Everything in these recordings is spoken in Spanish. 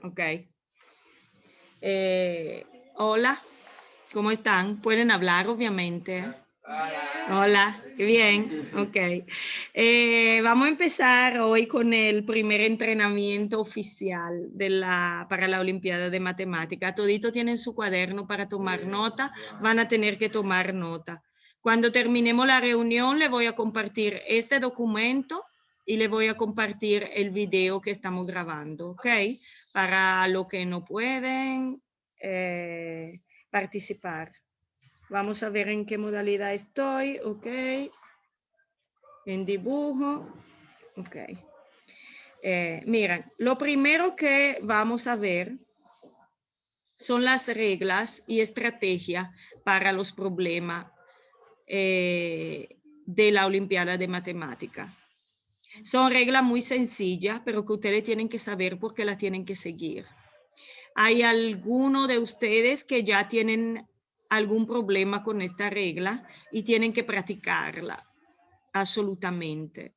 Ok. Hola, ¿cómo están? Pueden hablar, obviamente. Hola, qué bien. Ok. Vamos a empezar hoy con el primer entrenamiento oficial para la Olimpiada de Matemática. Todito tienen su cuaderno para tomar nota, van a tener que tomar nota. Cuando terminemos la reunión, le voy a compartir este documento y le voy a compartir el video que estamos grabando, ¿ok? Para los que no pueden participar. Vamos a ver en qué modalidad estoy, ok. En dibujo, ok. Miren, lo primero que vamos a ver son las reglas y estrategias para los problemas de la Olimpiada de Matemática. Son reglas muy sencillas, pero que ustedes tienen que saber por qué las tienen que seguir. Hay algunos de ustedes que ya tienen algún problema con esta regla y tienen que practicarla absolutamente.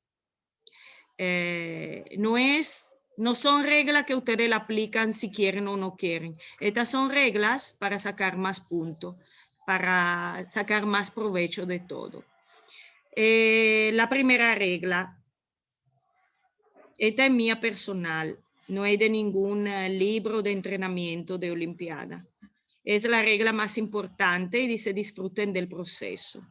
No son reglas que ustedes la aplican si quieren o no quieren. Estas son reglas para sacar más puntos, para sacar más provecho de todo. La primera regla, esta es mía personal, no es de ningún libro de entrenamiento de Olimpiada. Es la regla más importante y dice: disfruten del proceso.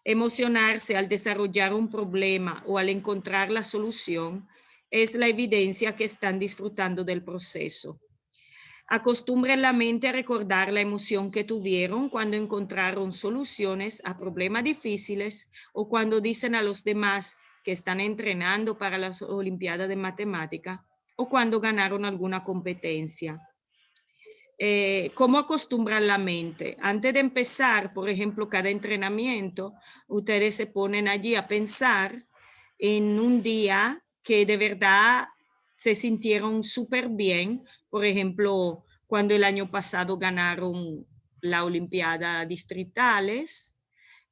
Emocionarse al desarrollar un problema o al encontrar la solución es la evidencia que están disfrutando del proceso. Acostumbren la mente a recordar la emoción que tuvieron cuando encontraron soluciones a problemas difíciles o cuando dicen a los demás que están entrenando para las Olimpiadas de Matemática o cuando ganaron alguna competencia. ¿Cómo acostumbran la mente? Antes de empezar, por ejemplo, cada entrenamiento, ustedes se ponen allí a pensar en un día que de verdad se sintieron súper bien. Por ejemplo, cuando el año pasado ganaron la Olimpiada distritales,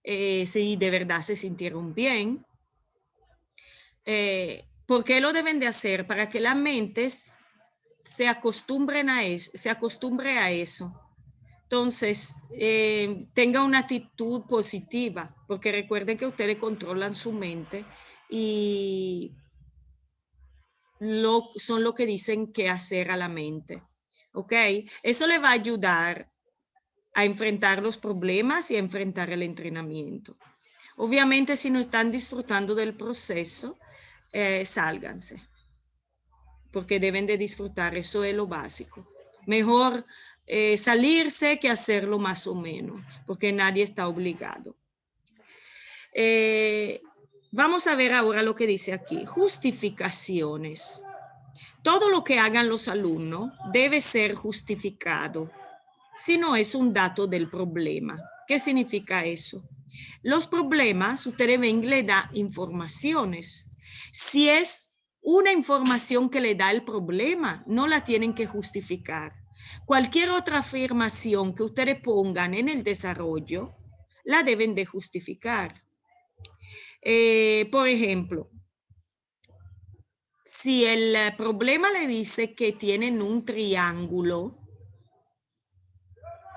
sí, de verdad se sintieron bien. ¿Por qué lo deben de hacer? Para que la mente se acostumbre a eso. Entonces, tenga una actitud positiva, porque recuerden que ustedes controlan su mente y son lo que dicen que hacer a la mente. ¿Ok? Eso le va a ayudar a enfrentar los problemas y a enfrentar el entrenamiento. Obviamente, si no están disfrutando del proceso, sálganse, porque deben de disfrutar, eso es lo básico. Mejor salirse que hacerlo más o menos, porque nadie está obligado. Vamos a ver ahora lo que dice aquí, justificaciones. Todo lo que hagan los alumnos debe ser justificado, si no es un dato del problema. ¿Qué significa eso? Los problemas, ustedes ven, le da informaciones. Si es una información que le da el problema, no la tienen que justificar. Cualquier otra afirmación que ustedes pongan en el desarrollo, la deben de justificar. Por ejemplo, si el problema le dice que tienen un triángulo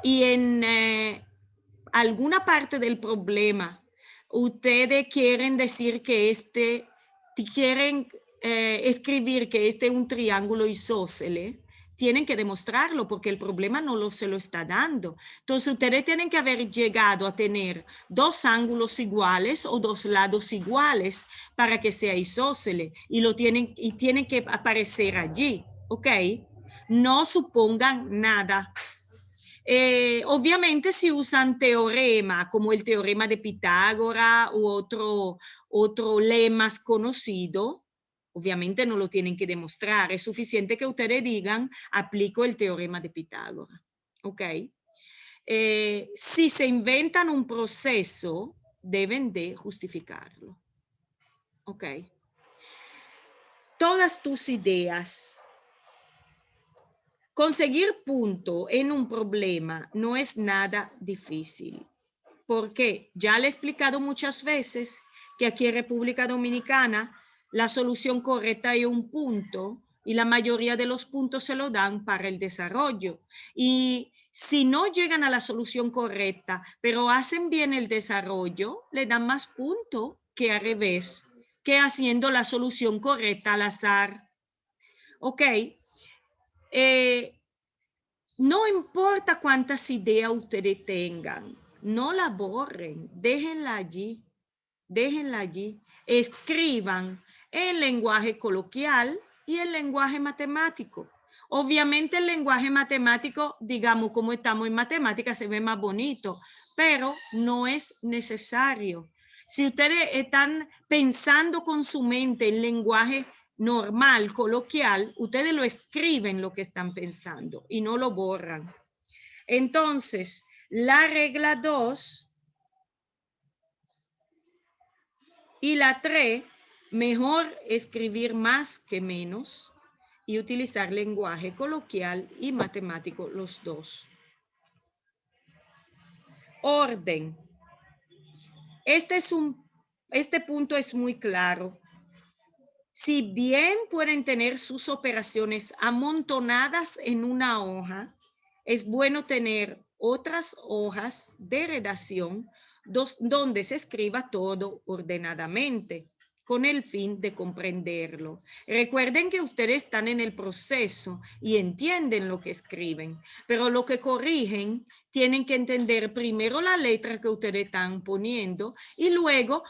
y en alguna parte del problema ustedes quieren decir que quieren escribir que este es un triángulo isósceles, tienen que demostrarlo porque el problema no se lo está dando. Entonces ustedes tienen que haber llegado a tener dos ángulos iguales o dos lados iguales para que sea isósceles y tienen que aparecer allí, ¿ok? No supongan nada. Obviamente si usan teorema como el teorema de Pitágoras u otro lemas conocido, obviamente no lo tienen que demostrar. Es suficiente que ustedes digan, aplico el teorema de Pitágoras. ¿Ok? Si se inventan un proceso, deben de justificarlo. ¿Ok? Todas tus ideas. Conseguir punto en un problema no es nada difícil. Porque ya le he explicado muchas veces que aquí en República Dominicana la solución correcta es un punto y la mayoría de los puntos se lo dan para el desarrollo. Y si no llegan a la solución correcta, pero hacen bien el desarrollo, le dan más puntos que al revés, que haciendo la solución correcta al azar. Ok. No importa cuántas ideas ustedes tengan, no la borren, déjenla allí, déjenla allí. Escriban en lenguaje coloquial y en lenguaje matemático. Obviamente el lenguaje matemático, digamos como estamos en matemática, se ve más bonito, pero no es necesario. Si ustedes están pensando con su mente en lenguaje normal, coloquial, ustedes lo escriben lo que están pensando y no lo borran. Entonces, la regla 2 y la 3, mejor escribir más que menos y utilizar lenguaje coloquial y matemático los dos. Orden. Este punto es muy claro. Si bien pueden tener sus operaciones amontonadas en una hoja, es bueno tener otras hojas de redacción donde se escriba todo ordenadamente con el fin de comprenderlo. Recuerden que ustedes están en el proceso y entienden lo que escriben, pero lo que corrigen tienen que entender primero la letra que ustedes están poniendo y luego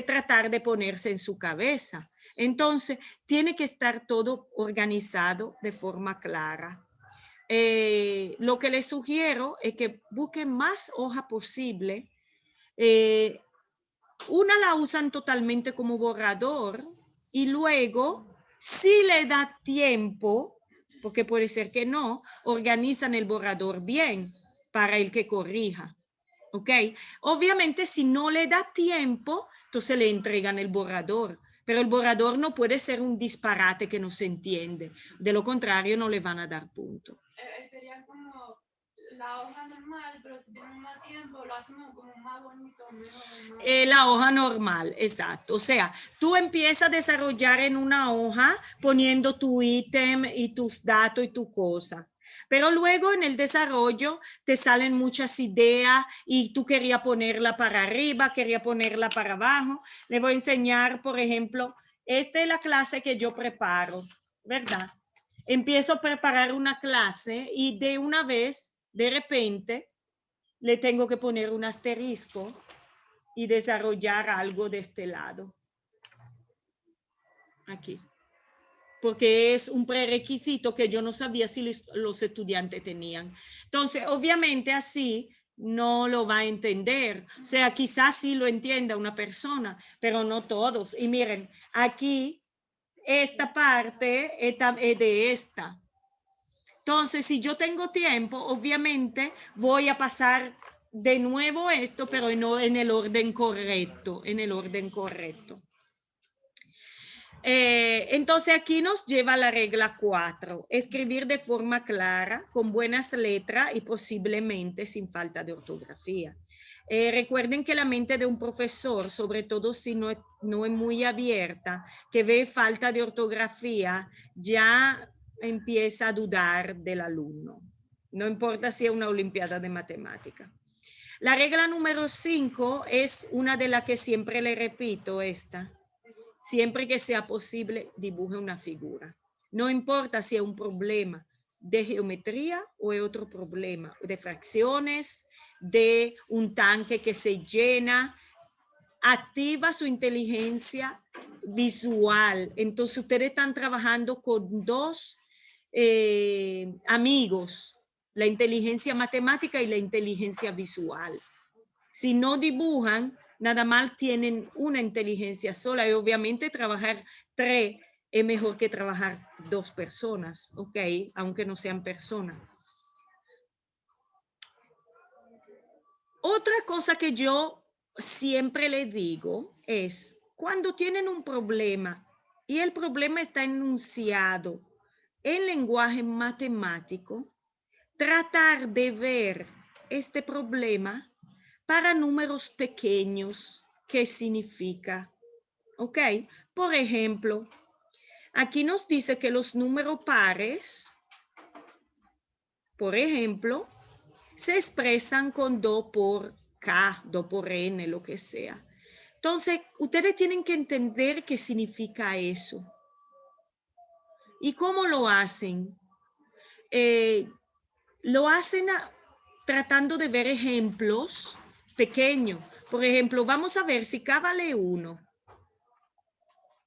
tratar de ponerse en su cabeza. Entonces, tiene que estar todo organizado de forma clara. Lo que les sugiero es que busquen más hojas posible. Una la usan totalmente como borrador y luego, si le da tiempo, porque puede ser que no, organizan el borrador bien para el que corrija. ¿Ok? Obviamente, si no le da tiempo, entonces le entregan el borrador. Pero el borrador no puede ser un disparate que no se entiende. De lo contrario, no le van a dar punto. Sería como la hoja normal, pero si tienen más tiempo, lo hacemos como más bonito. La hoja normal, exacto. O sea, tú empiezas a desarrollar en una hoja poniendo tu ítem y tus datos y tu cosa. Pero luego en el desarrollo te salen muchas ideas y tú querías ponerla para arriba, querías ponerla para abajo. Le voy a enseñar, por ejemplo, esta es la clase que yo preparo, ¿verdad? Empiezo a preparar una clase y de una vez, de repente, le tengo que poner un asterisco y desarrollar algo de este lado. Aquí. Porque es un prerequisito que yo no sabía si los estudiantes tenían. Entonces, obviamente así no lo va a entender. O sea, quizás sí lo entienda una persona, pero no todos. Y miren, aquí esta parte es de esta. Entonces, si yo tengo tiempo, obviamente voy a pasar de nuevo esto, pero en el orden correcto, en el orden correcto. Entonces aquí nos lleva la regla 4, escribir de forma clara, con buenas letras y posiblemente sin falta de ortografía. Recuerden que la mente de un profesor, sobre todo si no es muy abierta, que ve falta de ortografía, ya empieza a dudar del alumno. No importa si es una olimpiada de matemática. La regla número 5 es una de las que siempre le repito, esta. Siempre que sea posible, dibuje una figura. No importa si es un problema de geometría o es otro problema, de fracciones, de un tanque que se llena, activa su inteligencia visual. Entonces, ustedes están trabajando con dos amigos, la inteligencia matemática y la inteligencia visual. Si no dibujan, nada más tienen una inteligencia sola y obviamente trabajar 3 es mejor que trabajar 2 personas, ¿ok? Aunque no sean personas. Otra cosa que yo siempre le digo es, cuando tienen un problema y el problema está enunciado en lenguaje matemático, tratar de ver este problema para números pequeños, ¿qué significa? ¿Ok? Por ejemplo, Aquí nos dice que los números pares, por ejemplo, se expresan con 2 por K, 2 por N, lo que sea. Entonces, ustedes tienen que entender qué significa eso. ¿Y cómo lo hacen? Lo hacen tratando de ver ejemplos pequeños. Por ejemplo, vamos a ver si K vale 1.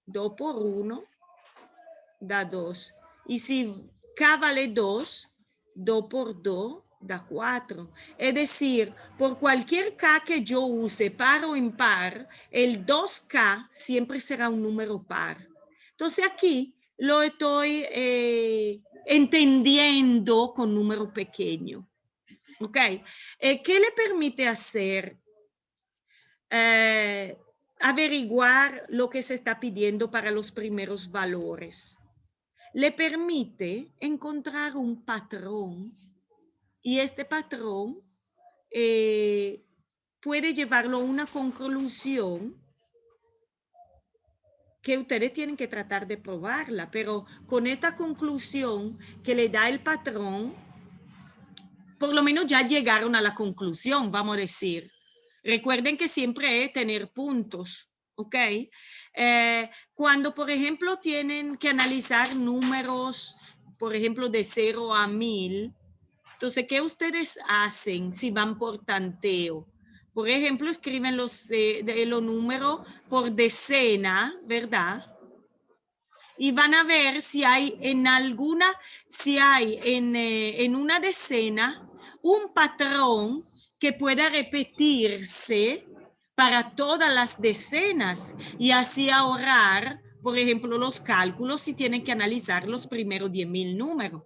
2 por 1 da 2. Y si K vale 2, 2 por 2 da 4. Es decir, por cualquier K que yo use, par o impar, el 2K siempre será un número par. Entonces aquí lo estoy entendiendo con número pequeño. ¿Ok? ¿Qué le permite hacer? Averiguar lo que se está pidiendo para los primeros valores. Le permite encontrar un patrón y este patrón puede llevarlo a una conclusión que ustedes tienen que tratar de probarla, pero con esta conclusión que le da el patrón, por lo menos ya llegaron a la conclusión, vamos a decir. Recuerden que siempre es tener puntos, ¿ok? Cuando, por ejemplo, tienen que analizar números, por ejemplo, de 0 a 1000, entonces, ¿qué ustedes hacen si van por tanteo? Por ejemplo, escriben los números por decena, ¿verdad? Y van a ver si hay en alguna, si hay en una decena un patrón que pueda repetirse para todas las decenas y así ahorrar, por ejemplo, los cálculos si tienen que analizar los primeros 10.000 números.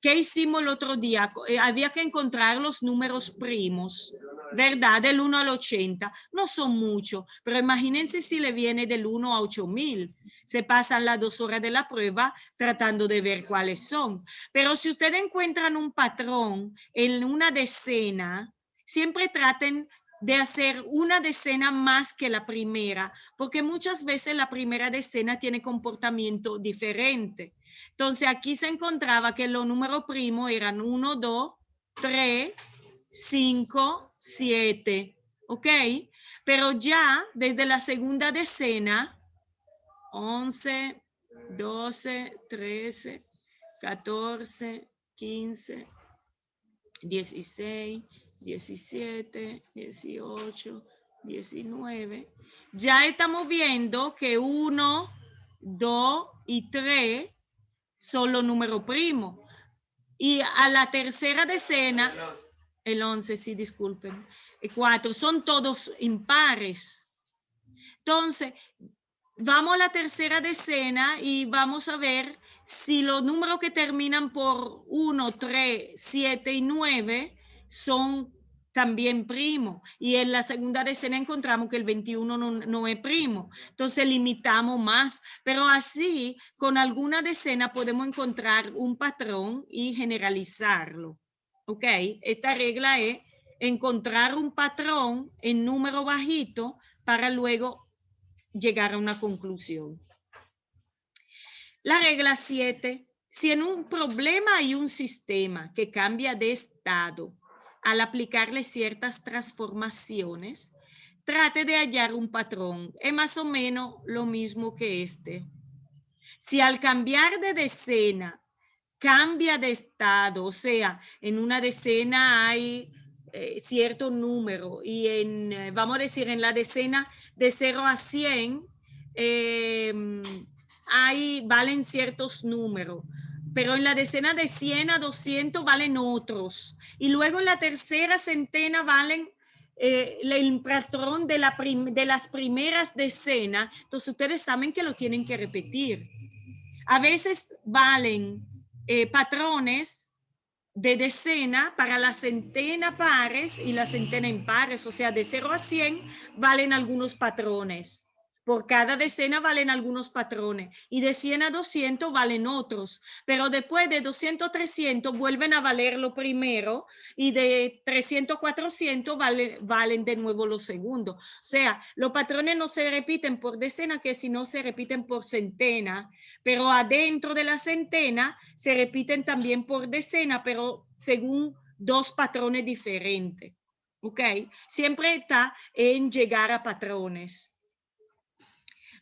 ¿Qué hicimos el otro día? Había que encontrar los números primos, ¿verdad? Del 1 al 80. No son muchos, pero imagínense si le viene del 1 a 8.000. Se pasan las 2 horas de la prueba tratando de ver cuáles son. Pero si ustedes encuentran un patrón en una decena, siempre traten de hacer una decena más que la primera, porque muchas veces la primera decena tiene comportamiento diferente. Entonces aquí se encontraba que los números primos eran 1, 2, 3, 5, 7, ¿ok? Pero ya desde la segunda decena, 11, 12, 13, 14, 15, 16, 17, 18, 19. Ya estamos viendo que 1, 2 y 3 son los números primos. Y a la tercera decena, el 11, sí, disculpen, 4, son todos impares. Entonces, vamos a la tercera decena y vamos a ver si los números que terminan por 1, 3, 7 y 9 son también primos. Y en la segunda decena encontramos que el 21 no es primo. Entonces limitamos más. Pero así, con alguna decena podemos encontrar un patrón y generalizarlo. ¿Ok? Esta regla es encontrar un patrón en número bajito para luego llegar a una conclusión. La regla 7. Si en un problema hay un sistema que cambia de estado al aplicarle ciertas transformaciones, trate de hallar un patrón. Es más o menos lo mismo que este. Si al cambiar de decena cambia de estado, o sea, en una decena hay cierto número y vamos a decir, en la decena de 0 a 100 valen ciertos números, pero en la decena de 100 a 200 valen otros. Y luego en la tercera centena valen el patrón de las primeras decenas. Entonces ustedes saben que lo tienen que repetir. A veces valen patrones de decena para la centena pares y la centena impares. O sea, de 0 a 100 valen algunos patrones. Por cada decena valen algunos patrones y de 100 a 200 valen otros, pero después de 200 a 300 vuelven a valer lo primero y de 300 a 400 valen de nuevo los segundos. O sea, los patrones no se repiten por decena, que si no se repiten por centena, pero adentro de la centena se repiten también por decena, pero según dos patrones diferentes. ¿Ok? Siempre está en llegar a patrones.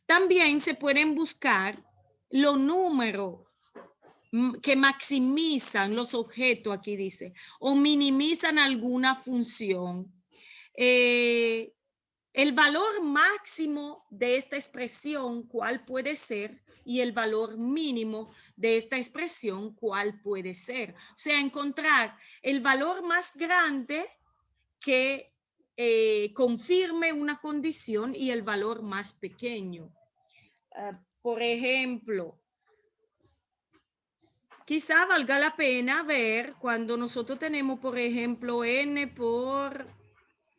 También se pueden buscar los números que maximizan los objetos, aquí dice, o minimizan alguna función. El valor máximo de esta expresión, ¿cuál puede ser? Y el valor mínimo de esta expresión, ¿cuál puede ser? O sea, encontrar el valor más grande que confirme una condición y el valor más pequeño. Por ejemplo, quizá valga la pena ver cuando nosotros tenemos, por ejemplo, n por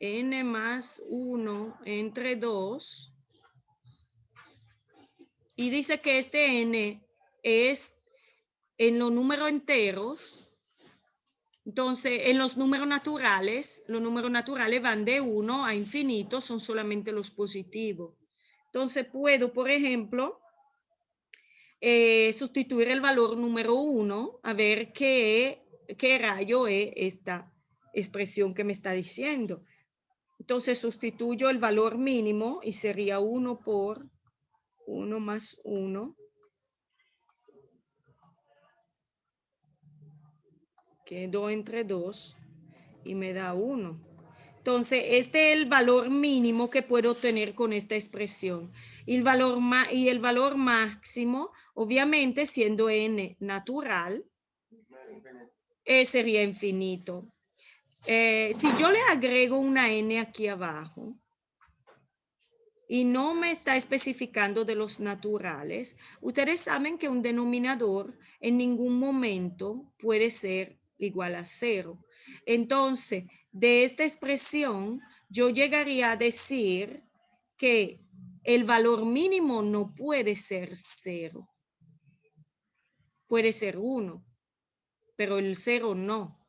n más 1 entre 2 y dice que este n es en los números enteros. Entonces, en los números naturales van de 1 a infinito, son solamente los positivos. Entonces, puedo, por ejemplo, sustituir el valor número 1 a ver qué rayo es esta expresión que me está diciendo. Entonces, sustituyo el valor mínimo y sería 1 por 1 más 1. Quedo entre 2 y me da 1. Entonces, este es el valor mínimo que puedo obtener con esta expresión. Y el valor máximo, obviamente, siendo n natural, sería infinito. Si yo le agrego una n aquí abajo y no me está especificando de los naturales, ustedes saben que un denominador en ningún momento puede ser igual a 0. Entonces, de esta expresión, yo llegaría a decir que el valor mínimo no puede ser 0. Puede ser 1, pero el 0 no,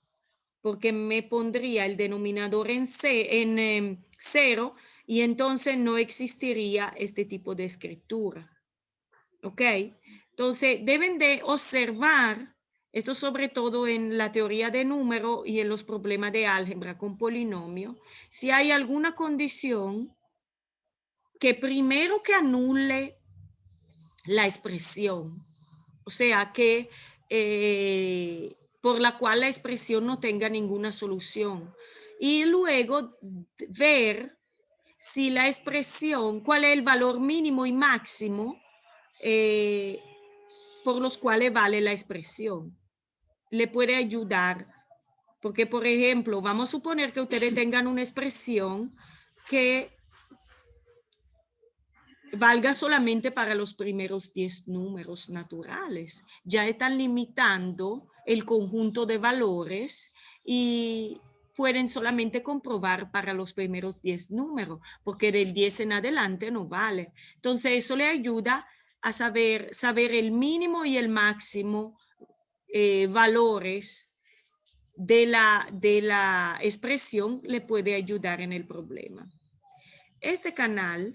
porque me pondría el denominador en 0 y entonces no existiría este tipo de escritura. ¿Ok? Entonces, deben de observar esto sobre todo en la teoría de número y en los problemas de álgebra con polinomio, si hay alguna condición que primero que anule la expresión, o sea, que por la cual la expresión no tenga ninguna solución. Y luego ver si la expresión, cuál es el valor mínimo y máximo por los cuales vale la expresión. Le puede ayudar, porque por ejemplo, vamos a suponer que ustedes tengan una expresión que valga solamente para los primeros 10 números naturales. Ya están limitando el conjunto de valores y pueden solamente comprobar para los primeros 10 números, porque del 10 en adelante no vale. Entonces, eso le ayuda a saber el mínimo y el máximo valores de la expresión, le puede ayudar en el problema. Este canal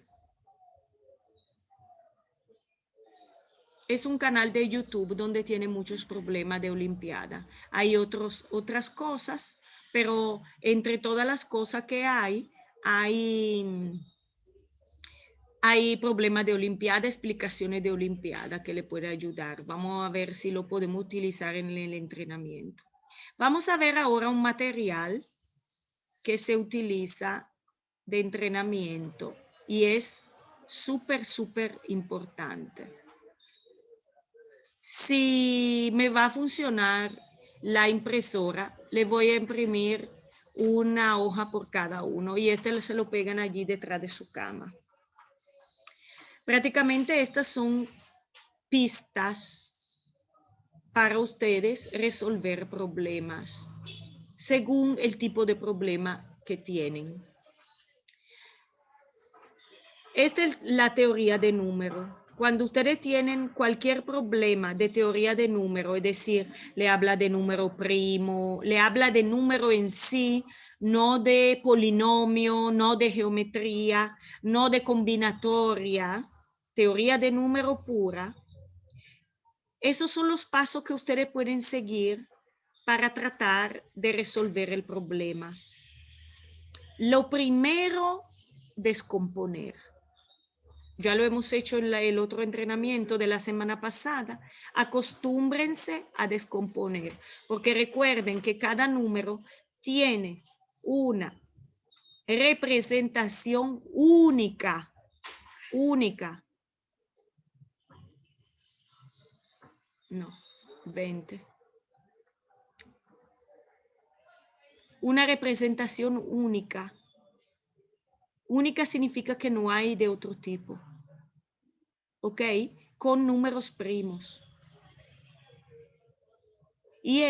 es un canal de YouTube donde tiene muchos problemas de Olimpiada. Hay otras cosas, pero entre todas las cosas que hay problemas de Olimpiada, explicaciones de Olimpiada que le puede ayudar. Vamos a ver si lo podemos utilizar en el entrenamiento. Vamos a ver ahora un material que se utiliza de entrenamiento y es súper importante. Si me va a funcionar la impresora, le voy a imprimir una hoja por cada uno y se lo pegan allí detrás de su cama. Prácticamente estas son pistas para ustedes resolver problemas según el tipo de problema que tienen. Esta es la teoría de número. Cuando ustedes tienen cualquier problema de teoría de número, es decir, le habla de número primo, le habla de número en sí, no de polinomio, no de geometría, no de combinatoria, teoría de número pura, esos son los pasos que ustedes pueden seguir para tratar de resolver el problema. Lo primero, descomponer. Ya lo hemos hecho en el otro entrenamiento de la semana pasada. Acostúmbrense a descomponer, porque recuerden que cada número tiene una representación única. No, 20. Una representación única. Única significa que no hay de otro tipo. ¿Ok? Con números primos. Y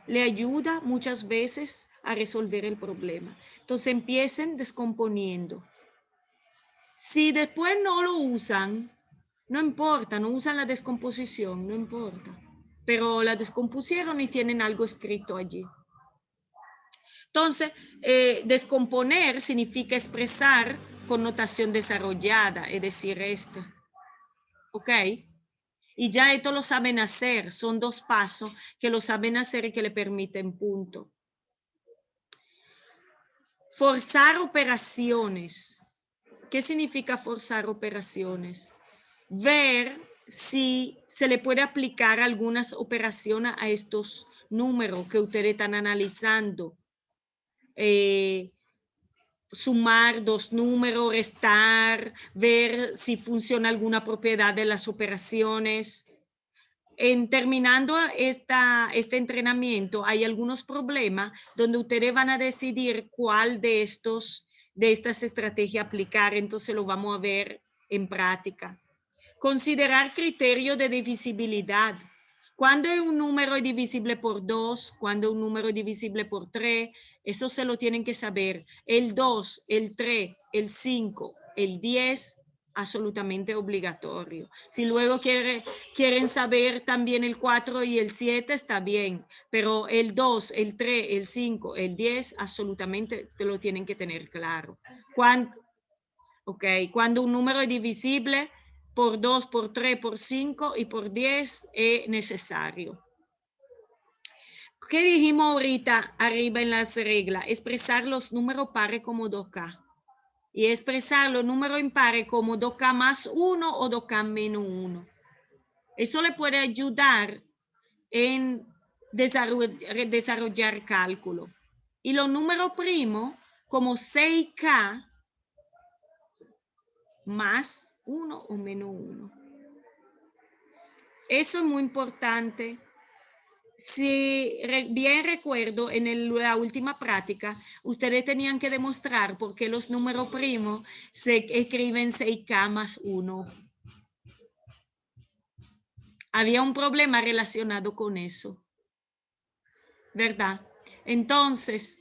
le ayuda muchas veces a resolver el problema. Entonces empiecen descomponiendo. Si después no lo usan, no importa, no usan la descomposición, no importa. Pero la descompusieron y tienen algo escrito allí. Entonces, descomponer significa expresar con notación desarrollada, es decir, ¿ok? Y ya esto lo saben hacer, son 2 pasos que lo saben hacer y que le permiten punto. Forzar operaciones. ¿Qué significa forzar operaciones? Ver si se le puede aplicar algunas operaciones a estos números que ustedes están analizando. Sumar 2 números, restar, ver si funciona alguna propiedad de las operaciones. Terminando este entrenamiento, hay algunos problemas donde ustedes van a decidir cuál de estas estrategias aplicar, entonces lo vamos a ver en práctica. Considerar criterio de divisibilidad. ¿Cuándo un número es divisible por 2? ¿Cuándo un número es divisible por 3? Eso se lo tienen que saber. El 2, el 3, el 5, el 10, absolutamente obligatorio. Si luego quieren saber también el 4 y el 7, está bien. Pero el 2, el 3, el 5, el 10, absolutamente te lo tienen que tener claro. Cuando un número es divisible por 2, por 3, por 5 y por 10 es necesario. ¿Qué dijimos ahorita arriba en las reglas? Expresar los números pares como 2K. Y expresar los números impares como 2K más 1 o 2K menos 1. Eso le puede ayudar en desarrollar cálculo. Y los números primos como 6K más 1 o menos 1. Eso es muy importante. Si bien recuerdo, en la última práctica, ustedes tenían que demostrar por qué los números primos se escriben 6K más 1. Había un problema relacionado con eso, ¿verdad? Entonces,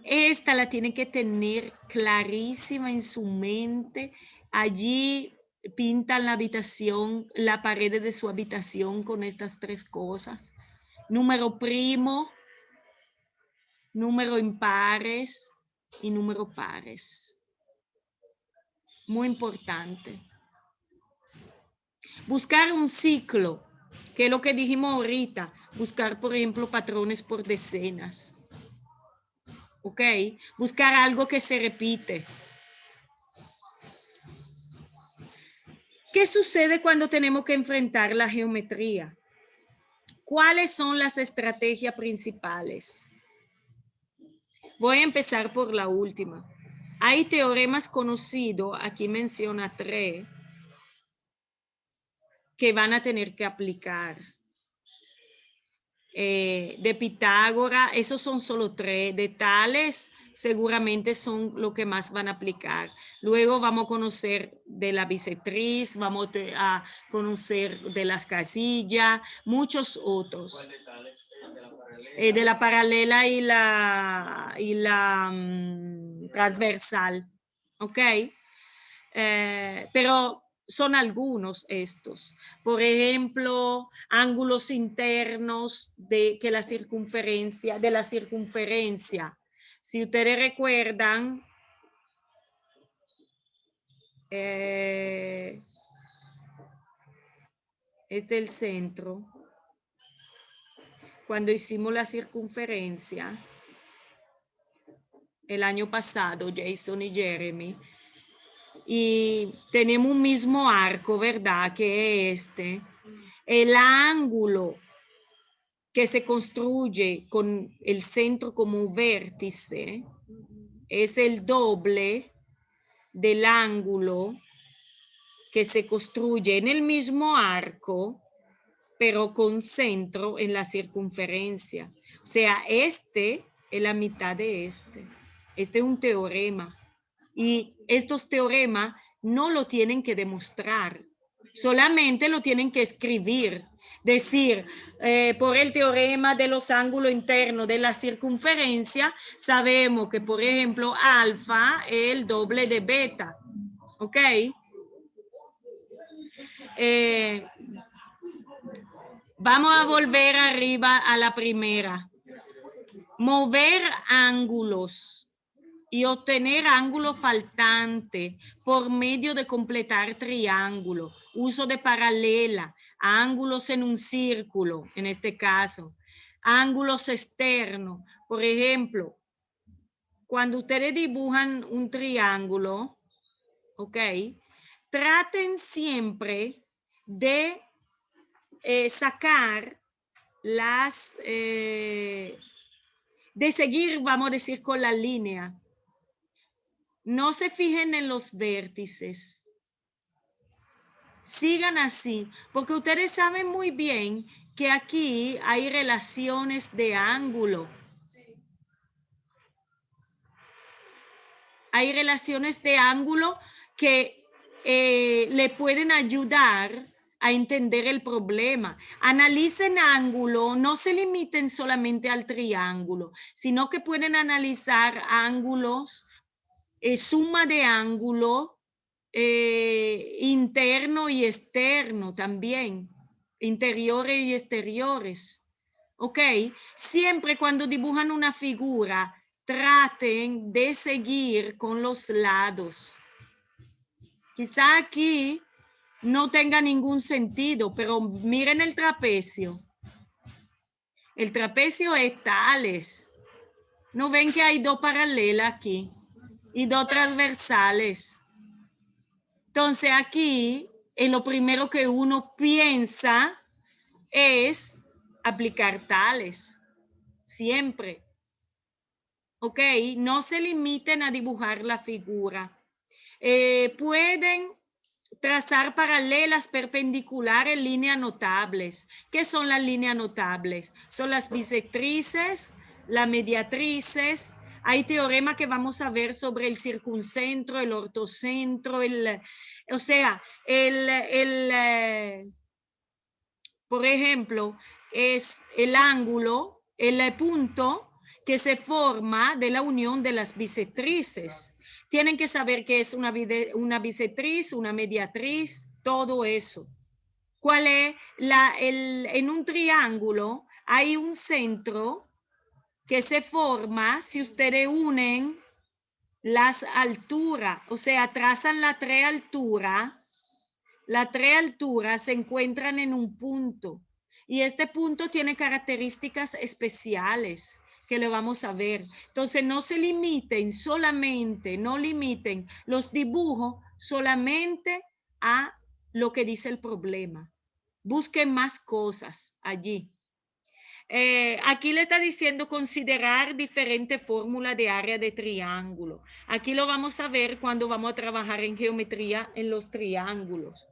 esta la tienen que tener clarísima en su mente. Allí pintan la habitación, la pared de su habitación con estas 3 cosas. Número primo, número impares y número pares. Muy importante. Buscar un ciclo, que es lo que dijimos ahorita. Buscar, por ejemplo, patrones por decenas. ¿Ok? Buscar algo que se repite. ¿Qué sucede cuando tenemos que enfrentar la geometría? ¿Cuáles son las estrategias principales? Voy a empezar por la última. Hay teoremas conocidos, aquí menciona 3, que van a tener que aplicar. De Pitágoras, esos son solo 3. De Tales, seguramente son lo que más van a aplicar. Luego vamos a conocer de la bisectriz, vamos a conocer de las casillas, muchos otros. ¿Cuál de Tales? De la paralela y la transversal. ¿ok? Pero son algunos estos. Por ejemplo, ángulos internos de la circunferencia. Si ustedes recuerdan, este es el centro. Cuando hicimos la circunferencia, el año pasado, Jason y Jeremy, y tenemos un mismo arco, ¿verdad? Que es este. El ángulo que se construye con el centro como un vértice es el doble del ángulo que se construye en el mismo arco, pero con centro en la circunferencia. O sea, este es la mitad de este. Este es un teorema. Y estos teoremas no lo tienen que demostrar, solamente lo tienen que escribir. Decir, por el teorema de los ángulos internos de la circunferencia, sabemos que, por ejemplo, alfa es el doble de beta. ¿Ok? Vamos a volver arriba a la primera. Mover ángulos y obtener ángulo faltante por medio de completar triángulo, uso de paralela, ángulos en un círculo, en este caso, ángulos externos. Por ejemplo, cuando ustedes dibujan un triángulo, ¿ok? Traten siempre de sacar las, de seguir, vamos a decir, con la línea. No se fijen en los vértices. Sigan así, porque ustedes saben muy bien que aquí hay relaciones de ángulo. Hay relaciones de ángulo que le pueden ayudar a entender el problema. Analicen ángulo, no se limiten solamente al triángulo, sino que pueden analizar ángulos, suma de ángulo interno y externo también, interiores y exteriores. ¿Ok? Siempre cuando dibujan una figura, traten de seguir con los lados. Quizá aquí no tenga ningún sentido, pero miren el trapecio. El trapecio es tales. ¿No ven que hay dos paralelas aquí y dos transversales? Entonces aquí, lo primero que uno piensa es aplicar tales. Siempre. ¿Ok? No se limiten a dibujar la figura. Pueden trazar paralelas perpendiculares en líneas notables. ¿Qué son las líneas notables? Son las bisectrices, las mediatrices. Hay teoremas que vamos a ver sobre el circuncentro, el ortocentro, por ejemplo, es el ángulo, el punto que se forma de la unión de las bisectrices. Tienen que saber qué es una bisectriz, una mediatriz, todo eso. ¿Cuál es? En un triángulo hay un centro que se forma si ustedes unen las alturas, o sea, trazan las tres alturas se encuentran en un punto y este punto tiene características especiales que le vamos a ver. Entonces no se limiten solamente, no limiten los dibujos solamente a lo que dice el problema. Busquen más cosas allí. Aquí le está diciendo considerar diferentes fórmulas de área de triángulo. Aquí lo vamos a ver cuando vamos a trabajar en geometría en los triángulos.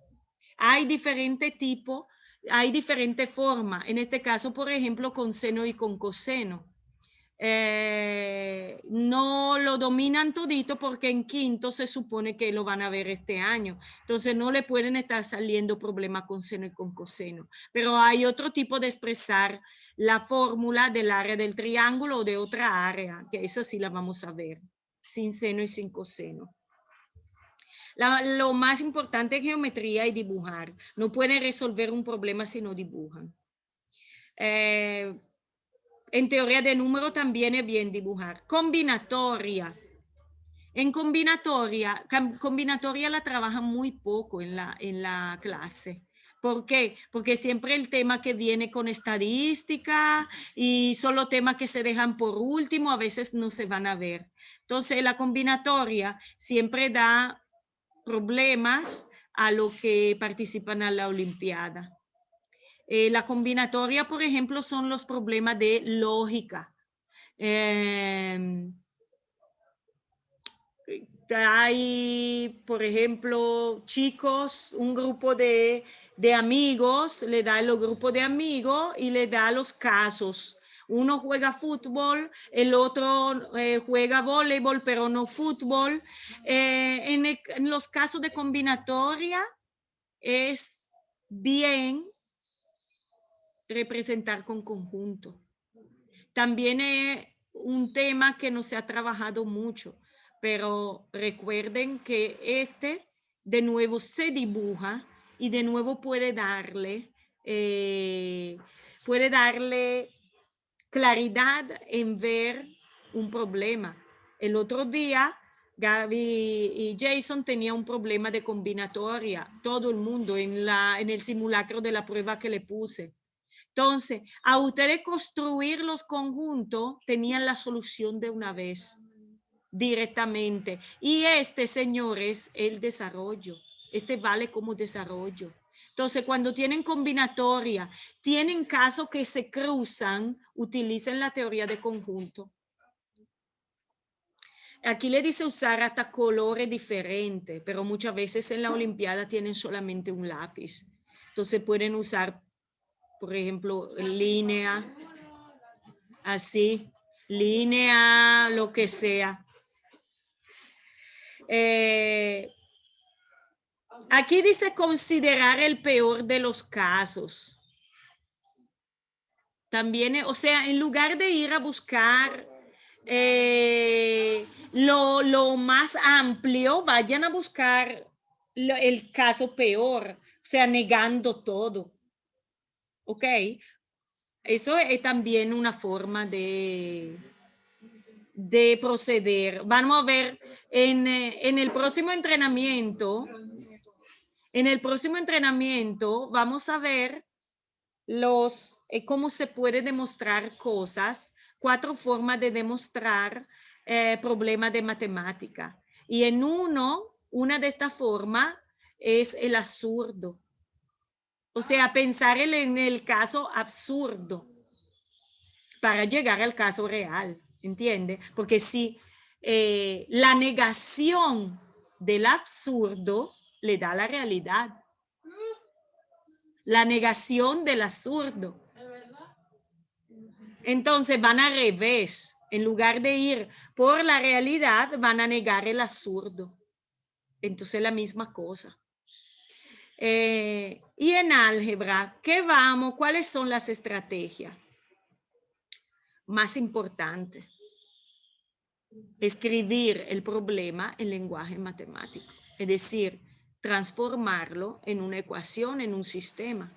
Hay diferentes tipos, hay diferentes formas. En este caso, por ejemplo, con seno y con coseno. No lo dominan todito porque en quinto se supone que lo van a ver este año. Entonces no le pueden estar saliendo problemas con seno y con coseno. Pero hay otro tipo de expresar la fórmula del área del triángulo o de otra área, que eso sí la vamos a ver, sin seno y sin coseno. Lo más importante es geometría y dibujar. No pueden resolver un problema si no dibujan. En teoría de número también es bien dibujar. Combinatoria. En combinatoria la trabajan muy poco en la clase. ¿Por qué? Porque siempre el tema que viene con estadística y solo temas que se dejan por último, a veces no se van a ver. Entonces, la combinatoria siempre da problemas a los que participan en la Olimpiada. La combinatoria, por ejemplo, son los problemas de lógica. Hay, por ejemplo, chicos, un grupo de amigos, le da el grupo de amigos y le da los casos. Uno juega fútbol, el otro juega voleibol, pero no fútbol. En los casos de combinatoria es bien representar con conjunto. También es un tema que no se ha trabajado mucho, pero recuerden que de nuevo se dibuja y de nuevo puede darle claridad en ver un problema. El otro día Gaby y Jason tenían un problema de combinatoria, todo el mundo en el simulacro de la prueba que le puse. Entonces, a ustedes construir los conjuntos, tenían la solución de una vez, directamente. Y señores, el desarrollo. Vale como desarrollo. Entonces, cuando tienen combinatoria, tienen casos que se cruzan, utilicen la teoría de conjunto. Aquí le dice usar hasta colores diferentes, pero muchas veces en la Olimpiada tienen solamente un lápiz. Entonces, pueden usar, por ejemplo, línea, así, línea, lo que sea. Aquí dice considerar el peor de los casos. También, o sea, en lugar de ir a buscar lo más amplio, vayan a buscar el caso peor, o sea, negando todo. ¿Ok? Eso es también una forma de proceder. Vamos a ver en el próximo entrenamiento. En el próximo entrenamiento vamos a ver cómo se puede demostrar cosas, 4 formas de demostrar problemas de matemática. Y en una de estas formas es el absurdo. O sea, pensar en el caso absurdo para llegar al caso real, ¿entiende? Porque si la negación del absurdo le da la realidad. La negación del absurdo. Entonces van al revés. En lugar de ir por la realidad, van a negar el absurdo. Entonces la misma cosa. Y en álgebra, ¿cuáles son las estrategias más importantes? Escribir el problema en lenguaje matemático, es decir, transformarlo en una ecuación, en un sistema.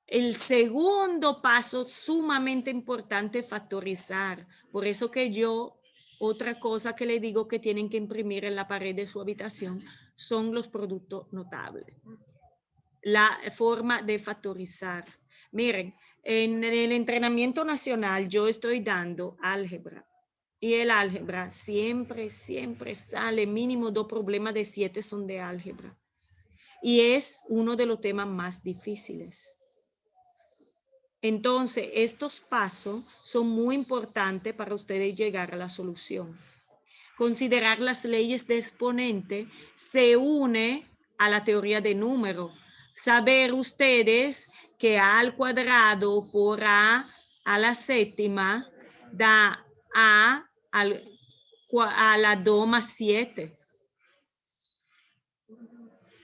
El segundo paso sumamente importante es factorizar. Por eso que otra cosa que le digo que tienen que imprimir en la pared de su habitación son los productos notables. La forma de factorizar. Miren, en el entrenamiento nacional yo estoy dando álgebra. Y el álgebra siempre sale mínimo 2 problemas de 7 son de álgebra. Y es uno de los temas más difíciles. Entonces, estos pasos son muy importantes para ustedes llegar a la solución. Considerar las leyes de exponente se une a la teoría de número. Saber ustedes que A al cuadrado por A a la séptima da A a la 2 más 7.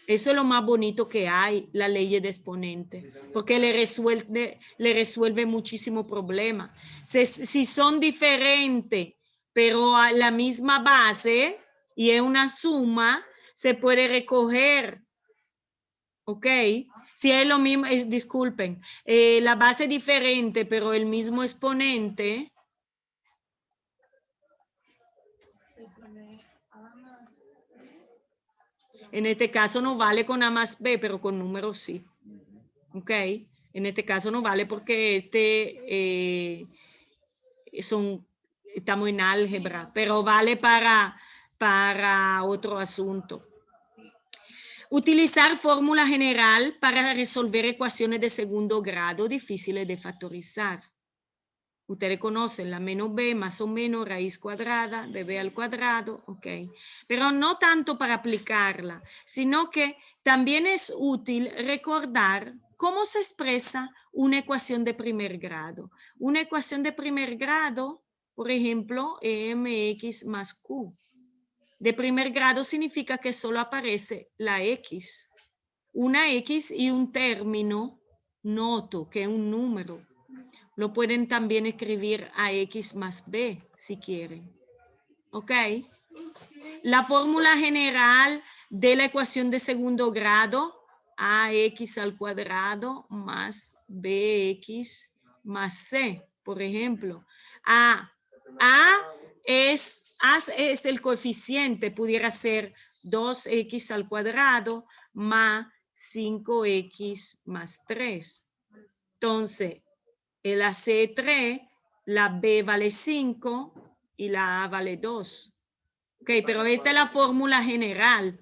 Eso es lo más bonito que hay, la ley de exponente, porque le resuelve muchísimo problema. Si son diferentes, pero a la misma base, y es una suma, se puede recoger, ¿ok? Si es lo mismo, disculpen, la base es diferente, pero el mismo exponente, en este caso no vale con A más B, pero con números sí, ¿ok? En este caso no vale porque estamos en álgebra, pero vale para otro asunto. Utilizar fórmula general para resolver ecuaciones de segundo grado difíciles de factorizar. Ustedes conocen la menos b más o menos raíz cuadrada de b al cuadrado, ok. Pero no tanto para aplicarla, sino que también es útil recordar cómo se expresa una ecuación de primer grado. Una ecuación de primer grado, por ejemplo, mx más q. De primer grado significa que solo aparece la x. Una x y un término noto, que es un número. Lo pueden también escribir a x más b, si quieren. ¿Ok? La fórmula general de la ecuación de segundo grado, ax al cuadrado más bx más c, por ejemplo. A es el coeficiente, pudiera ser 2x al cuadrado más 5x más 3. Entonces, la C 3, la B vale 5 y la A vale 2. Ok, pero esta es la fórmula general.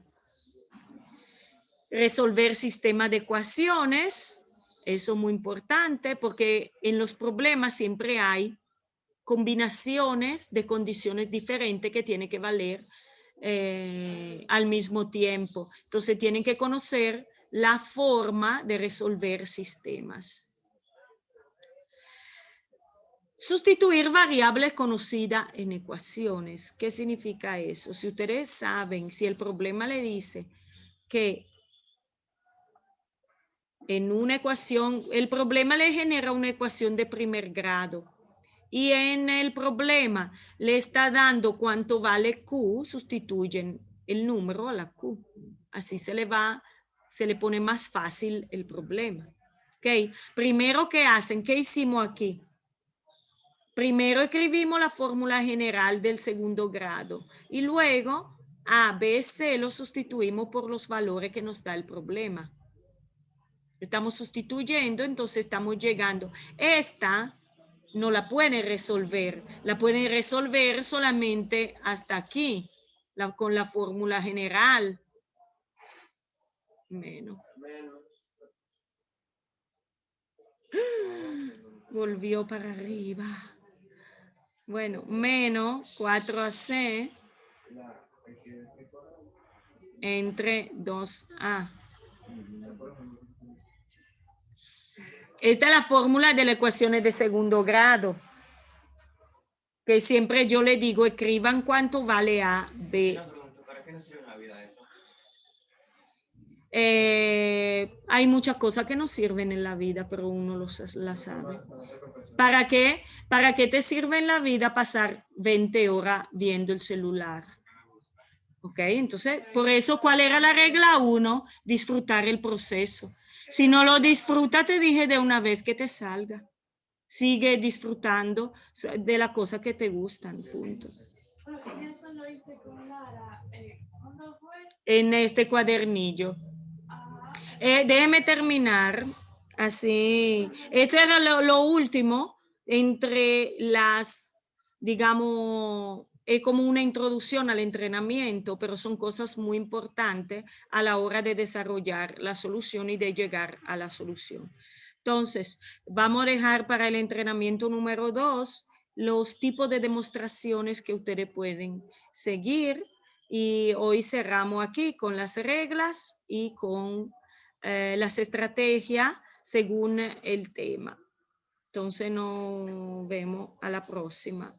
Resolver sistemas de ecuaciones, eso es muy importante porque en los problemas siempre hay combinaciones de condiciones diferentes que tienen que valer al mismo tiempo. Entonces tienen que conocer la forma de resolver sistemas. Sustituir variables conocidas en ecuaciones. ¿Qué significa eso? Si ustedes saben, si el problema le dice que en una ecuación, el problema le genera una ecuación de primer grado y en el problema le está dando cuánto vale Q, sustituyen el número a la Q. Así se le pone más fácil el problema. ¿Ok? Primero, ¿qué hacen? ¿Qué hicimos aquí? Primero escribimos la fórmula general del segundo grado y luego A, B, C lo sustituimos por los valores que nos da el problema. Estamos sustituyendo, entonces estamos llegando. Esta no la pueden resolver, la pueden resolver solamente hasta aquí, con la fórmula general. Menos. Volvió para arriba. Bueno, menos 4AC entre 2A. Esta es la fórmula de las ecuaciones de segundo grado. Que siempre yo le digo, escriban cuánto vale A, B. ¿Para qué nos sirve en la vida esto? Hay muchas cosas que no sirven en la vida, pero uno las sabe. ¿Para qué? ¿Para qué te sirve en la vida pasar 20 horas viendo el celular? ¿Ok? Entonces, por eso, ¿cuál era la regla 1? Disfrutar el proceso. Si no lo disfrutas, te dije de una vez que te salga. Sigue disfrutando de las cosas que te gustan, punto. Eso lo hice con Lara. ¿Cuándo fue? En este cuadernillo. Déjeme terminar así. Este era lo último entre las, digamos, es como una introducción al entrenamiento, pero son cosas muy importantes a la hora de desarrollar la solución y de llegar a la solución. Entonces, vamos a dejar para el entrenamiento número 2 los tipos de demostraciones que ustedes pueden seguir. Y hoy cerramos aquí con las reglas y con las estrategias según el tema. Entonces nos vemos a la próxima.